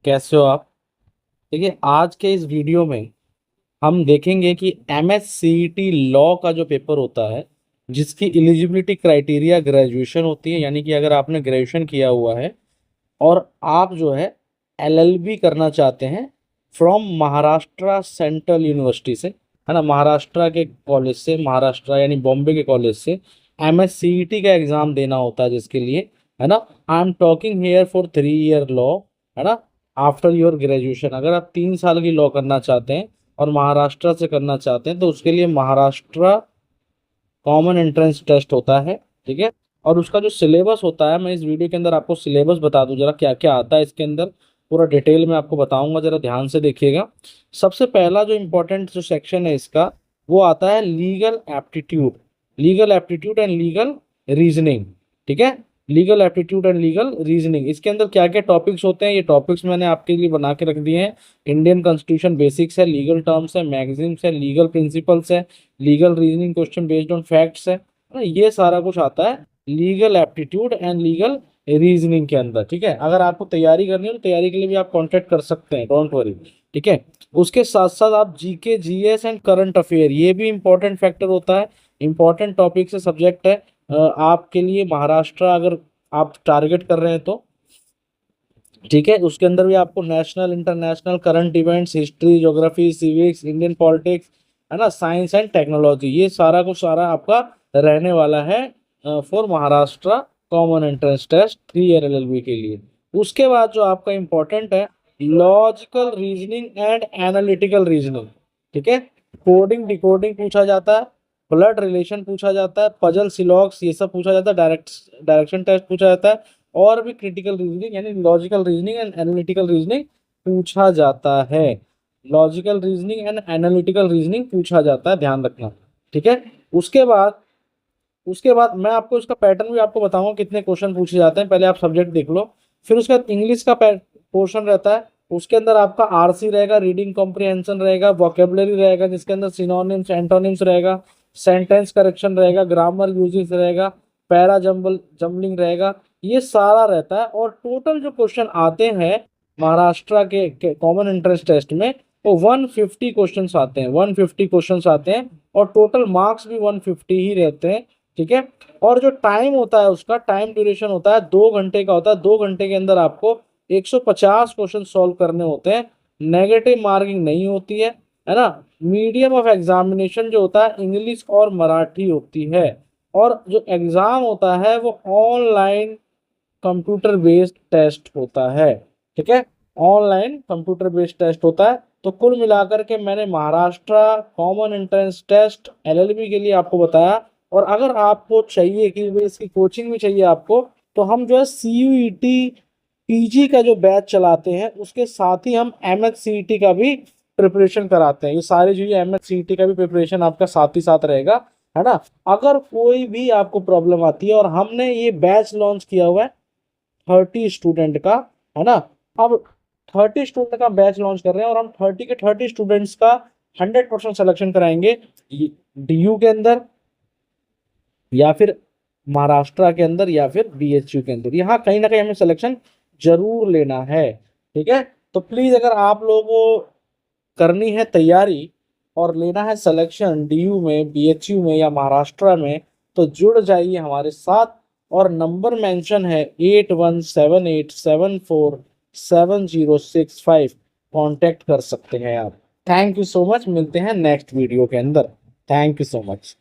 कैसे हो आप। देखिए, आज के इस वीडियो में हम देखेंगे कि MSCET लॉ का जो पेपर होता है, जिसकी एलिजिबिलिटी क्राइटेरिया ग्रेजुएशन होती है, यानी कि अगर आपने ग्रेजुएशन किया हुआ है और आप जो है LLB करना चाहते हैं फ्रॉम महाराष्ट्र सेंट्रल यूनिवर्सिटी से, है ना, महाराष्ट्र के कॉलेज से, महाराष्ट्र यानी बॉम्बे के कॉलेज से MSCET का एग्जाम देना होता है, जिसके लिए, है ना, I am talking here for 3 year law, है ना, आफ्टर योर ग्रेजुएशन। अगर आप 3 साल की लॉ करना चाहते हैं और महाराष्ट्र से करना चाहते हैं तो उसके लिए महाराष्ट्र कॉमन एंट्रेंस टेस्ट होता है। ठीक है। और उसका जो सिलेबस होता है, मैं इस वीडियो के अंदर आपको सिलेबस बता दूं जरा, क्या क्या आता है इसके अंदर, पूरा डिटेल में आपको बताऊंगा, जरा ध्यान से देखिएगा। सबसे पहला जो इम्पोर्टेंट जो सेक्शन है इसका, वो आता है legal aptitude. Legal aptitude and legal reasoning. ठीक है। Legal aptitude and legal reasoning, इसके अंदर क्या क्या टॉपिक्स होते हैं, ये टॉपिक्स मैंने आपके लिए बना के रख दिए हैं। इंडियन कॉन्स्टिट्यूशन बेसिक्स है, लीगल टर्म्स है, मैगजीन्स है, लीगल प्रिंसिपल्स है, legal reasoning question based on facts है ना, ये सारा कुछ आता है legal aptitude and legal reasoning के अंदर। ठीक है। अगर आपको तैयारी करनी हो तो तैयारी के लिए भी आप कांटेक्ट कर सकते हैं, डोंट वरी। ठीक है। उसके साथ साथ आप GK, GS and current affair, ये भी इंपॉर्टेंट फैक्टर होता है, इंपॉर्टेंट टॉपिक से सब्जेक्ट है आपके लिए महाराष्ट्र, अगर आप टारगेट कर रहे हैं तो। ठीक है। उसके अंदर भी आपको national, international, current events, history, geography, civics, Indian politics, है ना, साइंस एंड टेक्नोलॉजी, ये सारा कुछ सारा आपका रहने वाला है for Maharashtra common entrance test 3 year LLB के लिए। उसके बाद जो आपका इंपॉर्टेंट है, logical reasoning and analytical reasoning. ठीक है। कोडिंग डिकोडिंग पूछा जाता है, ब्लड रिलेशन पूछा जाता है, पजल सिलॉक्स ये सब पूछा जाता है, डायरेक्शन टेस्ट पूछा जाता है, और भी क्रिटिकल रीजनिंग यानी logical reasoning and analytical reasoning पूछा जाता है। Logical reasoning and analytical reasoning पूछा जाता है, ध्यान रखना। ठीक है। उसके बाद उसके बाद मैं आपको इसका पैटर्न भी आपको बताऊंगा, कितने क्वेश्चन पूछे जाते हैं, पहले आप सब्जेक्ट देख लो। फिर उसके बाद इंग्लिश का पोर्शन रहता है, उसके अंदर आपका RC रहेगा, रीडिंग कॉम्प्रिहेंशन रहेगा, वोकेबलरी रहेगा, जिसके अंदर सिनोनिम्स एंटोनिम्स रहेगा, सेंटेंस करेक्शन रहेगा, ग्रामर यूजेस रहेगा, पैरा जम्बलिंग रहेगा, ये सारा रहता है। और टोटल जो क्वेश्चन आते हैं महाराष्ट्र के कॉमन एंट्रेंस टेस्ट में, वो 150 क्वेश्चंस आते हैं, 150 क्वेश्चंस आते हैं, और टोटल मार्क्स भी 150 ही रहते हैं। ठीक है। और जो टाइम होता है, उसका टाइम ड्यूरेशन होता है 2 घंटे का होता है। 2 घंटे के अंदर आपको 150 क्वेश्चन सॉल्व करने होते हैं। नेगेटिव मार्किंग नहीं होती है ना। मीडियम ऑफ एग्जामिनेशन जो होता है इंग्लिश और मराठी होती है। और जो एग्जाम होता है वो ऑनलाइन कंप्यूटर बेस्ड टेस्ट होता है। ठीक है। ऑनलाइन कंप्यूटर बेस्ड टेस्ट होता है। तो कुल मिलाकर के मैंने Maharashtra common entrance test LLB के लिए आपको बताया। और अगर आपको चाहिए कि भाई इसकी कोचिंग भी चाहिए आपको, तो हम जो है CUET PG का जो बैच चलाते हैं, उसके साथ ही हम MSCET का भी प्रिपरेशन कराते हैं। ये सारी चीजें, MSCET का भी प्रिपरेशन आपका साथ ही साथ रहेगा, है ना। अगर कोई भी आपको प्रॉब्लम आती है, और हमने ये बैच लॉन्च किया हुआ है 30 स्टूडेंट का, है ना। अब 30 स्टूडेंट का बैच लॉन्च कर रहे हैं, और हम 30 के 30 स्टूडेंट्स का 100% सिलेक्शन कराएंगे, DU के अंदर, या फिर महाराष्ट्र के अंदर, या फिर BHU के अंदर। यहाँ कहीं ना कहीं हमें सिलेक्शन जरूर लेना है। ठीक है। तो प्लीज, अगर आप लोगों को करनी है तैयारी और लेना है सिलेक्शन DU में, BHU में या महाराष्ट्र में, तो जुड़ जाइए हमारे साथ। और नंबर मेंशन है 8178747065, कांटेक्ट कर सकते हैं आप। थैंक यू सो मच, मिलते हैं नेक्स्ट वीडियो के अंदर। Thank you so much.